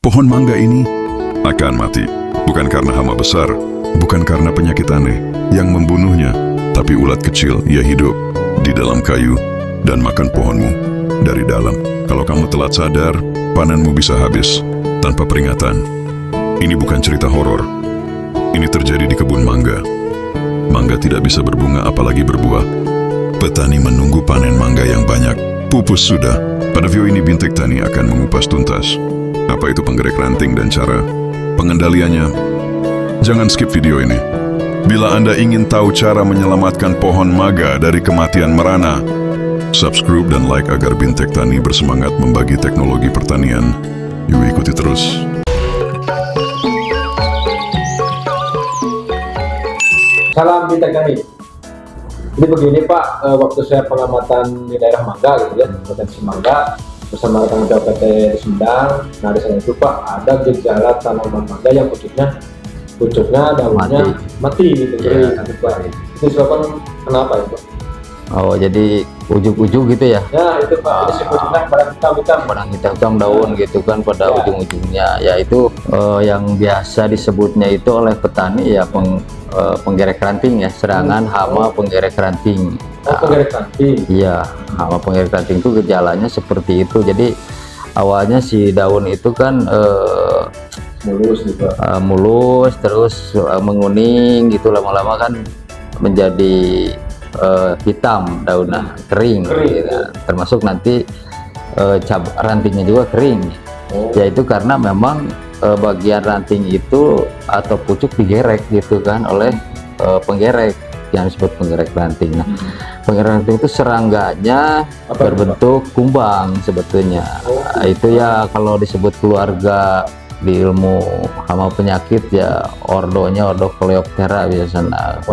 Pohon mangga ini akan mati, bukan karena hama besar, bukan karena penyakit aneh yang membunuhnya, tapi ulat kecil ia hidup di dalam kayu dan makan pohonmu dari dalam. Kalau kamu telat sadar, panenmu bisa habis tanpa peringatan. Ini bukan cerita horor. Ini terjadi di kebun mangga. Mangga tidak bisa berbunga apalagi berbuah. Petani menunggu panen mangga yang banyak. Pupus sudah. Pada video ini Bintek Tani akan mengupas tuntas apa itu penggerak ranting dan cara pengendaliannya. Jangan skip video ini. Bila Anda ingin tahu cara menyelamatkan pohon mangga dari kematian merana, subscribe dan like agar Bintek Tani bersemangat membagi teknologi pertanian. Yuk ikuti terus. Salam Bintek Tani. Jadi begini Pak, waktu saya pengamatan di daerah mangga gitu ya, potensi mangga bersama rekan-rekan PT di Sumedang. Nah di sana itu Pak ada gejala tanaman mangga yang pucuknya daunnya mati gitu. Ya, gitu, Pak. Itu disebabkan kenapa itu Pak? Oh, jadi ujung-ujung gitu ya? Ya itu Pak, ini sebutnya barang hitam-hitam. Barang hitam daun gitu kan pada ujung-ujungnya. Ya itu yang biasa disebutnya itu oleh petani ya penggerek ranting ya, serangan hama penggerek ranting. Oh, penggerek ranting. Iya, hama penggerek ranting itu gejalanya seperti itu. Jadi awalnya si daun itu kan Mulus gitu. mulus terus menguning gitu, lama-lama kan menjadi hitam daunnya, kering gitu. Termasuk nanti rantingnya juga kering. Yaitu karena memang bagian ranting itu atau pucuk digerek gitu kan oleh penggerek yang disebut penggerek ranting. Nah, penggerek ranting itu serangganya berbentuk kumbang sebetulnya. Nah, itu ya kalau disebut keluarga di ilmu hama penyakit ya ordonya ordo Coleoptera biasanya,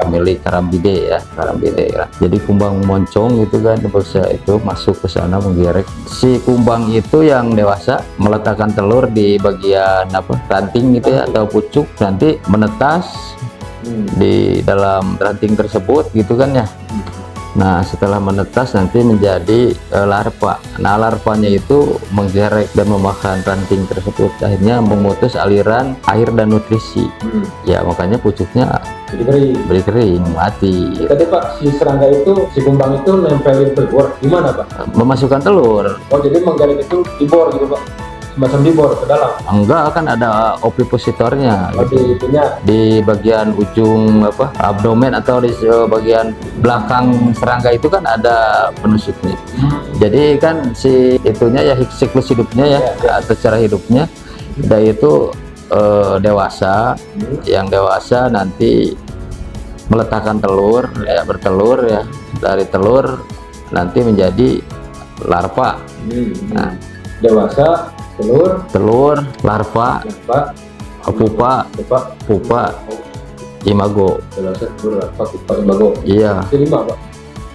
pemilik karambide ya, karambide ya. Jadi kumbang moncong gitu kan bisa itu masuk ke sana menggerek. Si kumbang itu yang dewasa meletakkan telur di bagian ranting gitu ya atau pucuk, nanti menetas di dalam ranting tersebut gitu kan ya. Nah setelah menetas nanti menjadi larva. Nah larvanya itu menggerek dan memakan ranting tersebut, akhirnya memutus aliran air dan nutrisi. Ya makanya pucuknya jadi kering, mati. Tadi Pak, si serangga itu, si kumbang itu nempelin telur gimana Pak? Memasukkan telur. Oh jadi menggerek itu dibor gitu Pak? Semacam dibor ke dalam? Enggak, kan ada ovipositornya Di itunya? di bagian ujung abdomen atau di bagian belakang serangga itu kan ada penusuknya. Jadi kan si itunya ya siklus hidupnya ya, atau cara hidupnya dia itu dewasa. Yang dewasa nanti meletakkan telur ya, bertelur ya, dari telur nanti menjadi larva. Nah, dewasa, telur, larva, pupa, imago. dewasa, telur, larva, pupa, imago. Iya. Itu 5 Pak?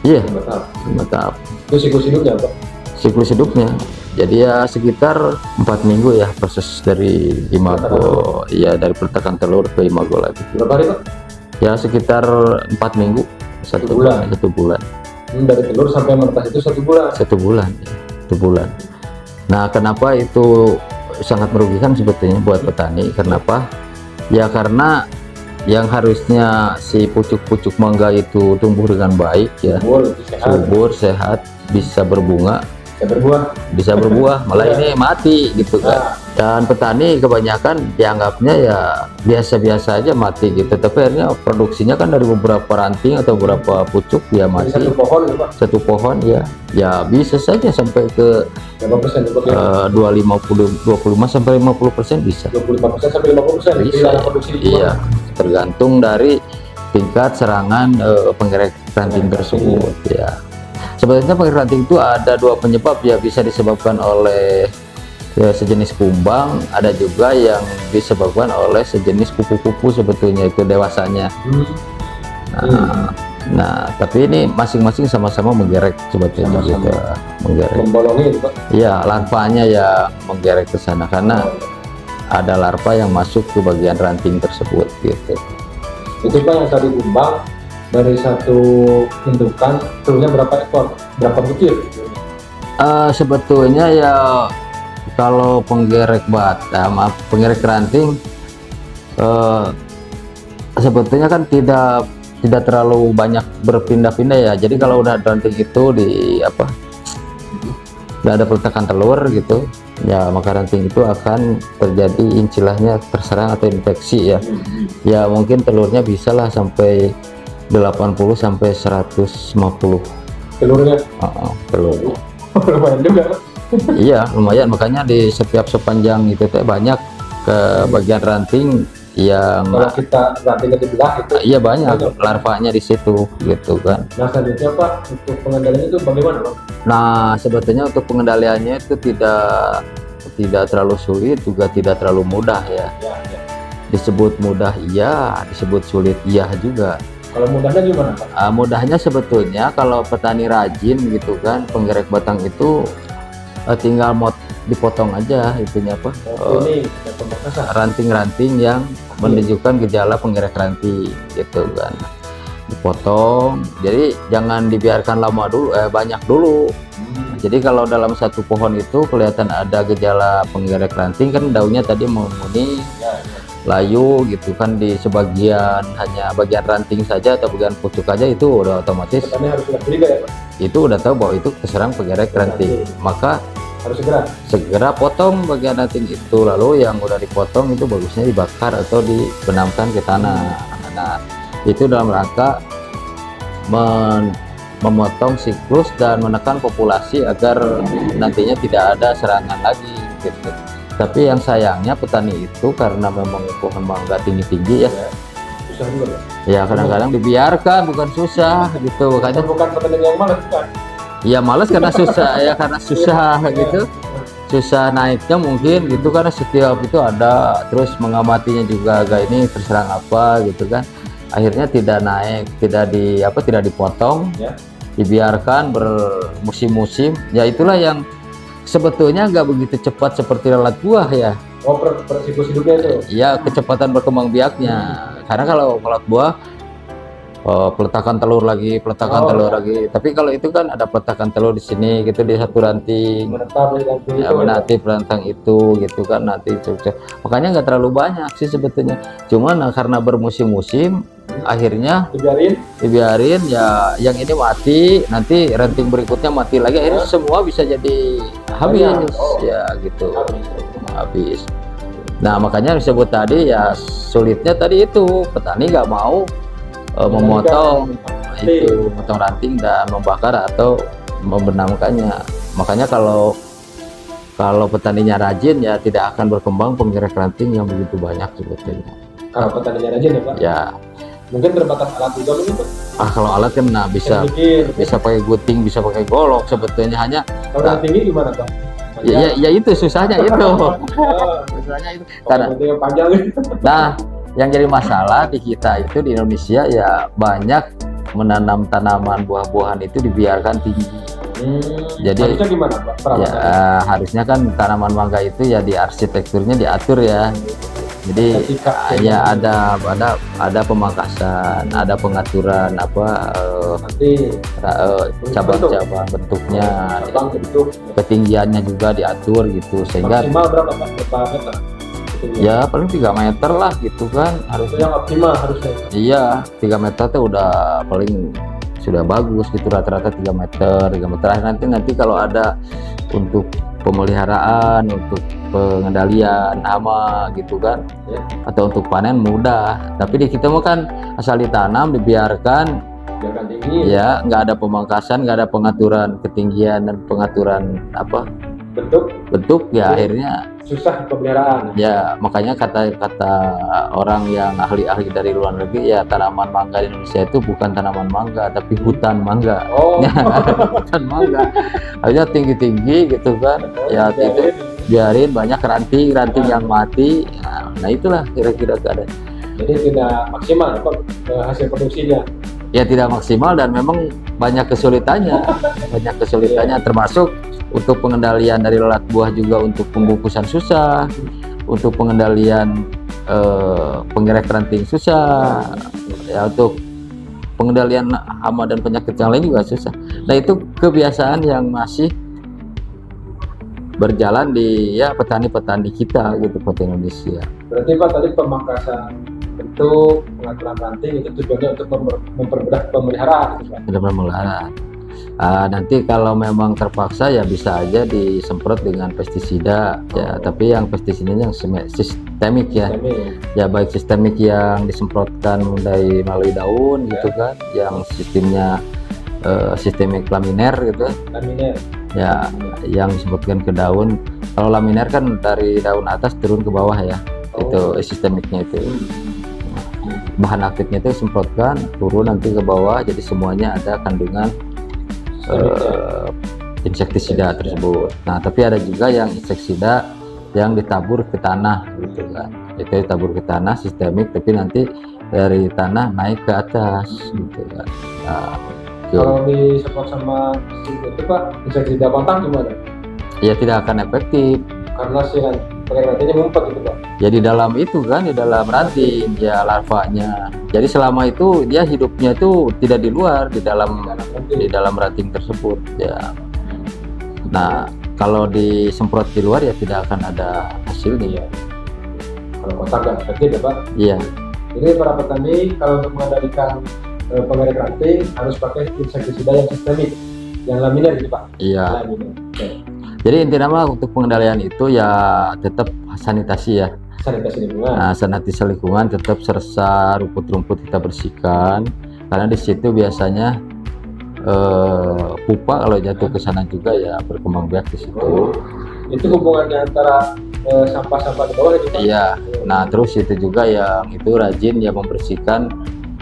Iya. 5 tahap. 5 tahap. Itu siklus hidupnya Pak? Siklus hidupnya. Jadi ya sekitar 4 minggu ya proses dari imago. Iya, dari peletakan telur ke imago lagi. Berapa hari Pak? Ya sekitar 4 minggu. 1 bulan. 1 bulan. Dari telur sampai menetas itu 1 bulan? 1 bulan. Ya. 1 bulan. Nah, kenapa itu sangat merugikan sebetulnya buat petani? Kenapa? Ya karena yang harusnya si pucuk-pucuk mangga itu tumbuh dengan baik ya, subur, sehat, bisa berbunga, bisa berbuah, malah ini mati gitu kan. Dan petani kebanyakan dianggapnya ya biasa-biasa aja mati gitu, tapi akhirnya produksinya kan dari beberapa ranting atau beberapa pucuk ya mati. Satu pohon ya bisa saja sampai ke 25 sampai 50% bisa. 25% sampai 50% bisa. Iya, tergantung dari tingkat serangan penggerek ranting tersebut ya. Sebenarnya penggerek ranting itu ada 2 penyebab ya, bisa disebabkan oleh ya, sejenis kumbang, ada juga yang disebabkan oleh sejenis kupu-kupu sebetulnya itu dewasanya. Nah, tapi ini masing-masing sama-sama menggerek sebetulnya gitu, menggerek. Membolongi Pak? Iya, larvanya ya menggerek ke sana karena ada larva yang masuk ke bagian ranting tersebut gitu. Itu Pak yang tadi kumbang dari satu indukan telurnya berapa ekor? Berapa butir? Sebetulnya ya Kalau penggerek penggerek ranting sebetulnya kan tidak terlalu banyak berpindah-pindah ya. Jadi kalau udah ranting itu nggak ada peletakan telur gitu ya, maka ranting itu akan terjadi incilahnya terserang atau infeksi ya. Ya mungkin telurnya bisa lah sampai 80 sampai 150 telurnya. telur. Lumayan juga. Iya lumayan, makanya di setiap sepanjang itu teh banyak ke bagian ranting yang Kalau kita rantingnya dibelah itu. iya banyak larvanya di situ gitu kan. Nah selanjutnya Pak, untuk pengendalian itu bagaimana Pak? Nah sebetulnya untuk pengendaliannya itu tidak terlalu sulit, juga tidak terlalu mudah ya. Ya. Disebut mudah iya, disebut sulit iya juga. Kalau mudahnya gimana Pak? Mudahnya sebetulnya kalau petani rajin gitu kan, penggerek batang itu tinggal dipotong aja itunya Ini kita pembatasan. ranting-ranting yang menunjukkan gejala penggerek ranting gitu kan, dipotong. Jadi jangan dibiarkan lama dulu, banyak dulu. Jadi kalau dalam satu pohon itu kelihatan ada gejala penggerek ranting kan, daunnya tadi menguning, Ya. layu gitu kan, di sebagian hanya bagian ranting saja atau bagian pucuk aja, itu udah otomatis Petani harus sudah curiga ya Pak? itu udah tahu bahwa itu keserang penggerek ranting. Maka Harus segera. potong bagian ranting itu, lalu yang udah dipotong itu bagusnya dibakar atau dibenamkan ke tanah. Nah itu dalam rangka memotong siklus dan menekan populasi agar nantinya tidak ada serangan lagi gitu. Tapi yang sayangnya petani itu karena memang pohon mangga tinggi-tinggi ya, Susah juga Pak. ya kadang-kadang dibiarkan, bukan susah gitu. Makanya Bukan petani yang malas bukan. ya males karena susah ya, karena susah gitu, susah naiknya mungkin gitu, karena setiap itu ada terus mengamatinya juga agak ini terserang apa gitu kan, akhirnya tidak naik, tidak dipotong Ya. dibiarkan bermusim-musim ya. Itulah yang sebetulnya nggak begitu cepat seperti lalat buah ya. Oh siklus hidupnya itu. Ya kecepatan berkembang biaknya, karena kalau lalat buah peletakan telur lagi, telur lagi. Tapi kalau itu kan ada peletakan telur di sini gitu, di satu ranting Menetap di ranting ya, itu. menanti pelantang itu gitu kan, nanti makanya nggak terlalu banyak sih sebetulnya. Cuman karena bermusim-musim akhirnya dibiarin ya, yang ini mati, nanti ranting berikutnya mati lagi, akhirnya semua bisa jadi habis ya gitu, habis. Nah makanya disebut tadi ya, sulitnya tadi itu petani nggak mau memotong itu, potong ranting dan membakar atau membenamkannya. Makanya kalau petaninya rajin ya tidak akan berkembang penggerek ranting yang begitu banyak sebetulnya. Kalau petaninya rajin ya Pak. Ya Mungkin terbatas alat juga mungkin Pak. kalau alat kan bisa pakai gunting, bisa pakai golok sebetulnya. Hanya Kalau yang tinggi gimana Pak? ya itu susahnya itu. Oh, Susahnya itu karena yang panjang. nah yang jadi masalah di kita itu di Indonesia ya, banyak menanam tanaman buah-buahan itu dibiarkan tinggi. Jadi harusnya gimana Pak? Ya harusnya kan tanaman mangga itu ya di arsitekturnya diatur ya. Jadi ya ada pemangkasan, ada pengaturan cabang-cabang bentuknya, ketinggiannya juga diatur gitu, sehingga maksimal berapa Pak? Berapa meter? ya paling 3 meter lah gitu kan Itu yang optimal harusnya. Iya 3 meter tuh udah paling sudah bagus gitu, rata-rata 3 meter. Nanti kalau ada untuk pemeliharaan, untuk pengendalian hama gitu kan Ya. atau untuk panen mudah. Tapi di kita mah kan asal ditanam dibiarkan Biarkan tinggi. ya, nggak ada pemangkasan, nggak ada pengaturan ketinggian dan pengaturan bentuk ya, akhirnya susah pemeliharaan. ya. Makanya kata orang yang ahli-ahli dari luar negeri ya, tanaman mangga di Indonesia itu bukan tanaman mangga tapi hutan mangga. Oh. Hutan mangga aja tinggi-tinggi gitu kan ya, itu biarin banyak ranting yang mati. Nah itulah kira-kira keadaan. Jadi tidak maksimal ya Pak hasil produksinya. Ya tidak maksimal dan memang banyak kesulitannya, termasuk untuk pengendalian dari lalat buah juga, untuk pembungkusan susah, untuk pengendalian penggerek ranting susah, ya untuk pengendalian hama dan penyakit yang lain juga susah. Nah itu kebiasaan yang masih berjalan di ya petani-petani kita gitu, petani Indonesia. Berarti Pak tadi pemangkasan bentuk, pengaturan ranting itu tujuannya untuk mempermudah pemeliharaan gitu Pak. Tidak pemeliharaan. Nanti kalau memang terpaksa ya bisa aja disemprot dengan pestisida ya, tapi yang pestisidanya yang sistemik ya. Ya baik sistemik yang disemprotkan melalui daun gitu kan, yang sistemnya sistemik laminer gitu Laminer. ya, yang disemprotkan ke daun. Kalau laminer kan dari daun atas turun ke bawah ya, itu sistemiknya itu. Bahan aktifnya itu semprotkan turun nanti ke bawah, jadi semuanya ada kandungan insektisida tersebut. Nah tapi ada juga yang insektisida yang ditabur ke tanah gitu kan, itu ditabur ke tanah sistemik, tapi nanti dari tanah naik ke atas gitu kan. Nah, Kalau disemprot sama itu Pak, insektisida kontak gimana? ya tidak akan efektif Karena si rantingnya ngumpet gitu Pak. ya di dalam itu kan, di dalam ranting ya larvanya. Jadi selama itu dia hidupnya itu tidak di luar, di dalam ranting tersebut ya. Nah kalau disemprot di luar ya tidak akan ada hasilnya. Kalau kontak nggak efektif ya Pak. Iya. Jadi para petani kalau untuk mengendalikan pengerek ranting harus pakai insektisida yang sistemik, yang laminer gitu Pak. Iya. Laminer. Oke. Jadi intinya untuk pengendalian itu ya tetap sanitasi ya. Sanitasi lingkungan. Nah, sanitasi lingkungan tetap, serta rumput-rumput kita bersihkan, karena di situ biasanya pupa kalau jatuh ke sana juga ya berkembang biak di situ. Itu hubungannya antara sampah-sampah di bawah itu Pak. Iya. Nah terus itu juga yang itu rajin ya membersihkan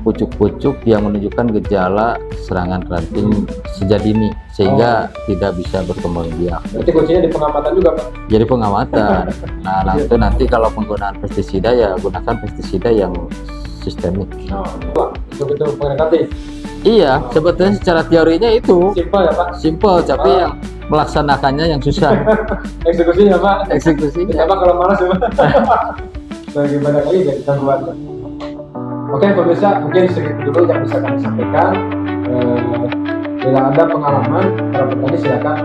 pucuk-pucuk yang menunjukkan gejala serangan ranting sejak dini, sehingga tidak bisa berkembang biak. Berarti kuncinya di pengamatan juga Pak. Jadi pengamatan. Nah nanti kalau penggunaan pestisida ya gunakan pestisida yang sistemik. Pak, untuk itu pengerek ranting. Iya, sebetulnya secara teorinya itu Simpel ya Pak. simple, tapi yang melaksanakannya yang susah. Eksekusinya Pak. Eksekusinya. Kita Pak kalau malas ya Pak. Bagaimana lagi dari gangguan Pak. Oke pemirsa, mungkin segitu dulu yang bisa kami sampaikan. Bila ada pengalaman para petani silakan